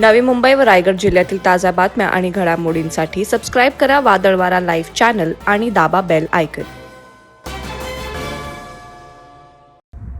नवी मुंबई व रायगड जिल्ह्यातील ताज्या बातम्या आणि घडामोडींसाठी सबस्क्राईब करा वादळवारा लाईव्ह चॅनल आणि दाबा बेल आयकॉन।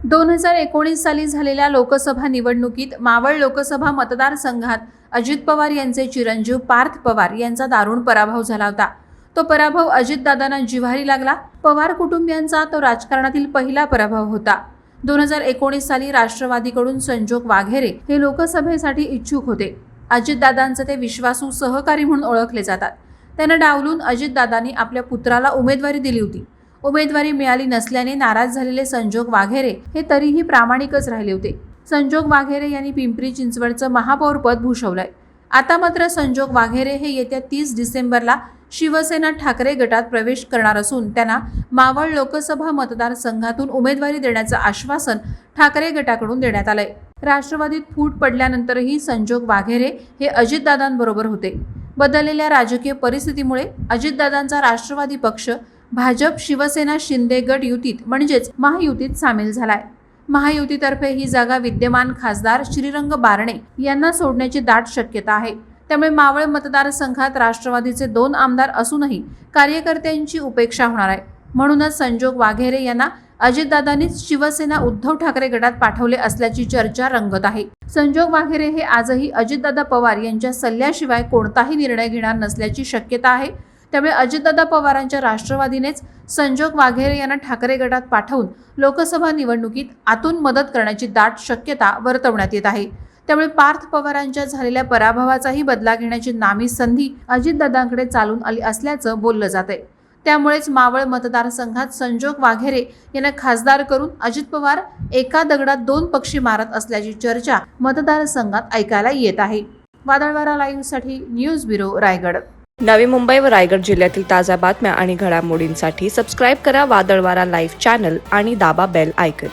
2019 साली झालेल्या लोकसभा निवडणुकीत मावळ लोकसभा मतदारसंघात अजित पवार यांचे चिरंजीव पार्थ पवार यांचा दारुण पराभव झाला होता। तो पराभव अजितदादांना जिव्हारी लागला। पवार कुटुंबियांचा तो राजकारणातील पहिला पराभव होता। 2019 साली राष्ट्रवादीकडून संजोग वाघेरे हे लोकसभेसाठी इच्छुक होते। अजितदादांचे ते विश्वासू सहकारी म्हणून ओळखले जातात। त्यांना डावलून अजितदादांनी आपल्या पुत्राला उमेदवारी दिली होती। उमेदवारी मिळाली नसल्याने नाराज झालेले संजोग वाघेरे हे तरीही प्रामाणिकच राहिले होते। संजोग वाघेरे यांनी पिंपरी चिंचवडचं महापौरपद भूषवलंय। आता मात्र संजोग वाघेरे हे येत्या 30 डिसेंबरला शिवसेना ठाकरे गटात प्रवेश करणार असून त्यांना मावळ लोकसभा मतदारसंघातून उमेदवारी देण्याचं आश्वासन ठाकरे गटाकडून देण्यात आलंय। राष्ट्रवादीत फूट पडल्यानंतरही संजोग वाघेरे हे अजितदादांबरोबर होते। बदललेल्या राजकीय परिस्थितीमुळे अजितदादांचा राष्ट्रवादी पक्ष भाजप शिवसेना शिंदे गट युतीत म्हणजेच महायुतीत सामील झालाय। महायुतीतर्फे ही जागा विद्यमान खासदार श्रीरंग बारणे यांना सोडण्याची दाट शक्यता आहे। त्यामुळे मावळ मतदारसंघात राष्ट्रवादीचे 2 आमदार असूनही कार्यकर्त्यांची उपेक्षा होणार आहे। म्हणूनच संजोग वाघेरे यांना अजितदादांनीच शिवसेना उद्धव ठाकरे गटात पाठवले असल्याची चर्चा रंगत आहे। संजोग वाघेरे हे आजही अजितदादा पवार यांच्या सल्ल्याशिवाय कोणताही निर्णय घेणार नसल्याची शक्यता आहे। त्यामुळे अजितदादा पवारांच्या राष्ट्रवादीनेच संजोग वाघेरे यांना ठाकरे गटात पाठवून लोकसभा निवडणुकीत आतून मदत करण्याची दाट शक्यता वर्तवण्यात येत आहे। त्यामुळे पार्थ पवारांच्या झालेल्या पराभवाचाही बदला घेण्याची नामी संधी अजितदादांकडे चालून आली असल्याचं बोललं जातंय। त्यामुळेच मावळ मतदारसंघात संजोग वाघेरे यांना खासदार करून अजित पवार एका दगडात 2 पक्षी मारत असल्याची चर्चा मतदारसंघात ऐकायला येत आहे। वादळवारा लाईव्हसाठी न्यूज ब्युरो रायगड। नवी मुंबई व रायगड जिल्ह्यातील ताज्या बातम्या आणि घडामोडींसाठी सबस्क्राईब करा वादळवारा लाईव्ह चॅनल आणि दाबा बेल आयकॉन।